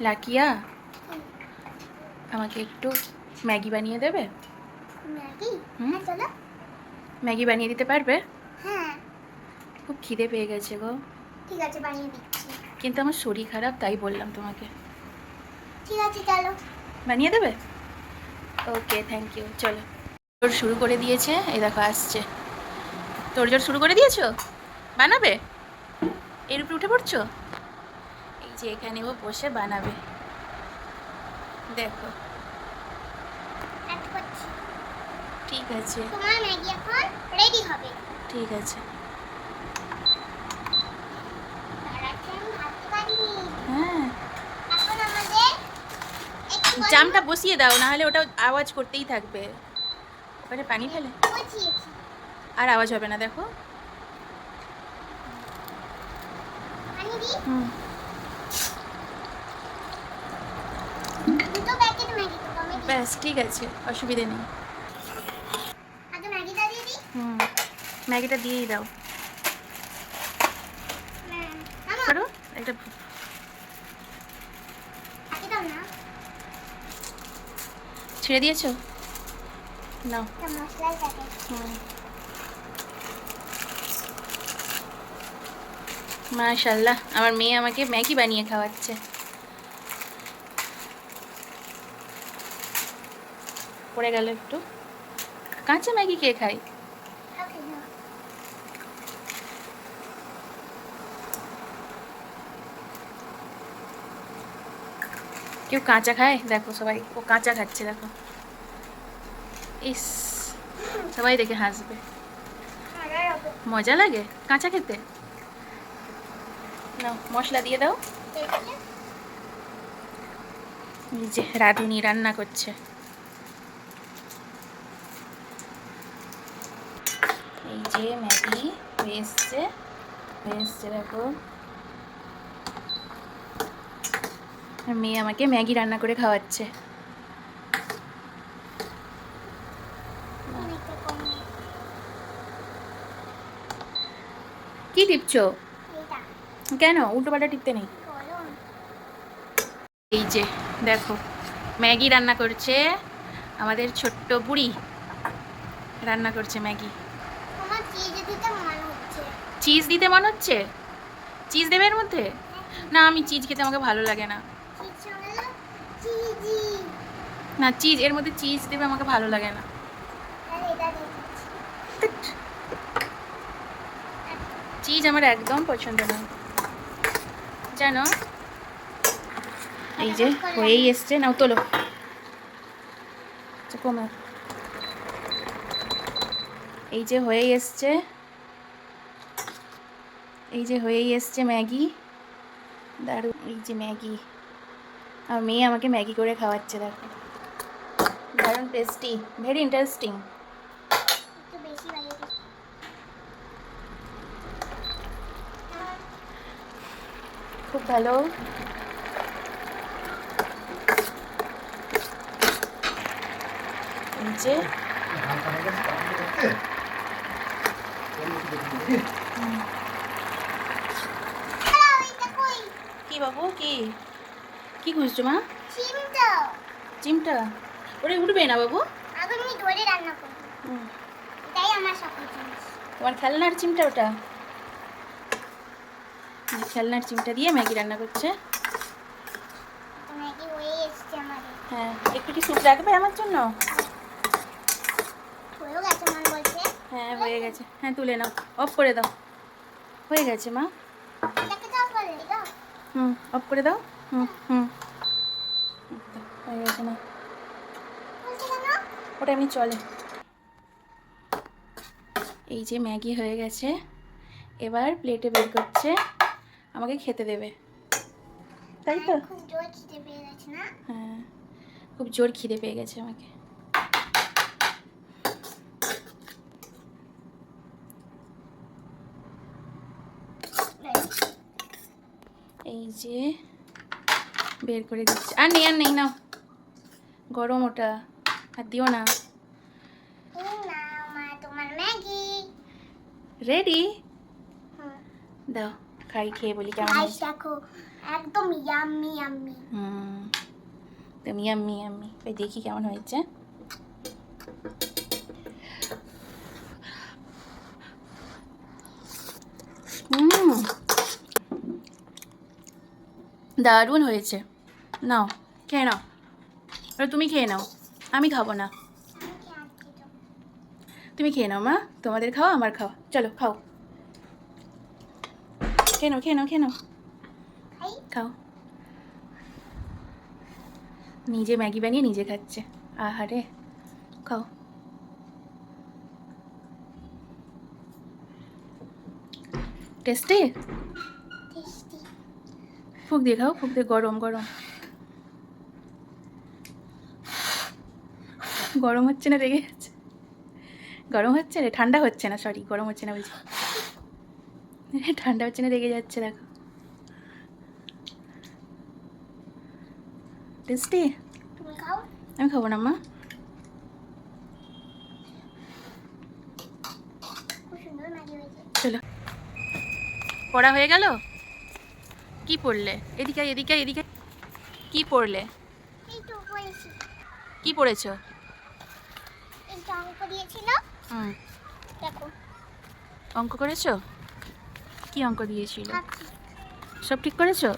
লাকিয়া, আমাকে একটু ম্যাগি বানিয়ে দেবে? ম্যাগি? হুম, হ্যাঁ চলো। ম্যাগি বানিয়ে দিতে পারবে? হ্যাঁ খুব খিদে পেয়ে গেছে গো। ঠিক আছে, বানিয়ে দিচ্ছি। কিন্তু আমার শরীর খারাপ, তাই বললাম তোমাকে। ঠিক আছে চলো। বানিয়ে দেবে? ওকে, থ্যাংক ইউ। চলো। তোর শুরু করে দিয়েছে, এই দেখো আসছে। তোর জোর শুরু করে দিয়েছো? বানাবে? এর উপরে উঠে পড়ছো? এই যে এখানে ও বসে বানাবে, দেখো। অ্যাড করছি। ঠিক আছে, তোমার ম্যাগি এখন রেডি হবে। ঠিক আছে। তাড়াতাড়ি আমি ভাবতে পারিনি। হ্যাঁ, এখন আমাদের একটু জামটা বসিয়ে দাও, না হলে ওটা আওয়াজ করতেই থাকবে। ওখানে পানি ফেলে বসিয়েছি। আর আওয়াজ হবে না, দেখো। পানি দিই। হুম, দুটো প্যাকেট ম্যাগি তো কমে দিই। ব্যাস ঠিক আছে, অসুবিধে নেই। আগে ম্যাগিটা দিয়ে দিই। হুম, ম্যাগিটা দিয়েই দাও। নামো। করো একটা। আগে দাও না। ছেড়ে দিয়েছো? নাও। এটা মশলার প্যাকেট। হুম, মাশাআল্লাহ, আমার মেয়ে আমাকে ম্যাগি বানিয়ে খাওয়াচ্ছে। পড়ে গেল একটু। কাঁচা ম্যাগি কে খায়? ওকে না। কেউ কাঁচা খায়? দেখো সবাই, ও কাঁচা খাচ্ছে, দেখো। ইস, সবাই দেখে হাসবে। মজার হবে। মজা লাগে কাঁচা খেতে? নাও, মশলা দিয়ে দাও। দেখলে? এই যে রাঁধুনি রান্না করছে। এই যে ম্যাগি হয়ে এসছে, দেখো। আর মেয়ে আমাকে ম্যাগি রান্না করে খাওয়াচ্ছে। অনেকটা কম। কি টিপছো? এইটা কেন উল্টো পাল্টা টিপতে নেই। গরম। এই যে দেখো, ম্যাগি রান্না করছে আমাদের ছোট্ট বুড়ি। রান্না করছে ম্যাগি। আমার চিজ দিতে মনে হচ্ছে। চিজ দিতে মন হচ্ছে? চিজ দেবে এর মধ্যে? না, আমি চিজ খেতে আমাকে ভালো লাগে না। চিজ সঙ্গে চিজি। না, চিজ এর মধ্যে চিজ দেবে আমাকে ভালো লাগে না। তাহলে এটা দিয়ে দিচ্ছি। ধ্যাৎ, চিজ আমার একদম পছন্দ না, জানো। এই যে হয়েই এসছে, নাও তোলো। আচ্ছা, কমে। এই যে হয়েই এসছে, এই যে হয়েই এসছে ম্যাগি। দারুণ, এই যে ম্যাগি। আর মেয়ে আমাকে ম্যাগি করে খাওয়াচ্ছে, দেখো। দারুণ টেস্টি, ভেরি ইন্টারেস্টিং। একটু বেশি বানিয়ে দিই। খুব ভালো। এই যে এটা কই? কি বাবু, কি কি খুঁজছো মা? চিমটা। চিমটা? ওরে উঠবে না বাবু। আগে আমি ধরে রান্না করব। হুম, এটাই আমার সকল জিনিস। তোমার খেলনার চিমটা ওটা। খেলনার চিমটা দিয়ে ম্যাগি রান্না করছে। তো ম্যাগি হয়ে এসেছে আমাদের। হ্যাঁ, একটু কি স্যুপ রাখবে আমার জন্য? হয়েও গেছে মন বলছে। হ্যাঁ, হয়ে গেছে। হ্যাঁ, তুলে নাও, অফ করে দাও। হয়ে গেছে মা। এটাকে দাও বলে এটা। হুম, অফ করে দাও। হুম হুম, হয়ে গেছে না। বলছে কেন? ওটা এমনি চলে। এই যে ম্যাগি হয়ে গেছে, এবার প্লেটে বের করছে, আমাকে খেতে দেবে, তাই তো? খুব জোর খিদে পেয়ে গেছে না? হ্যাঁ, খুব জোর খিদে পেয়ে গেছে আমাকে। এই যে বের করে দিচ্ছে। আর নেই, আর নেই, নাও। গরম ওটা, আর দিও না। এই নাও মা তোমার ম্যাগি। রেডি? হুম। দাও, খাই, খেয়ে বলি কেমন গাইস হয়েছে। দেখো, একদম ইয়াম্মি ইয়াম্মি। তুমি ইয়াম্মি ইয়াম্মি। ওই দেখি কেমন হয়েছে। দারুণ হয়েছে। নাও খেয়ে নাও, এবার তুমি খেয়ে নাও, আমি খাবো না। তুমি খেয়ে নাও মা, তোমাদের খাও আমার খাও, চলো খাও, খেয়ে নাও খেয়ে নাও খেয়ে নাও, খাও। নিজে ম্যাগি বানিয়ে নিজে খাচ্ছে, আহারে, খাও। টেস্টি? ফুক দিয়ে খাও, ফুক দিয়ে, গরম গরম। গরম হচ্ছে না, রেগে যাচ্ছে। গরম হচ্ছে রে, ঠান্ডা হচ্ছে না, সরি গরম হচ্ছে না বলছি, ঠান্ডা হচ্ছে না, রেগে যাচ্ছে দেখো। টেস্টি? আমি খাবো না মা। চলো, পড়া হয়ে গেল? কি পড়লে? এদিকে এদিকে এদিকে, কি পড়লে? কি পড়েছো? অঙ্ক দিয়েছিল, দেখো। অঙ্ক করেছো? কি অঙ্ক দিয়েছিল? সব ঠিক করেছো?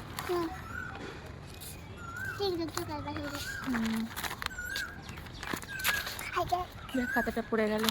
খাতাটা পড়ে গেল।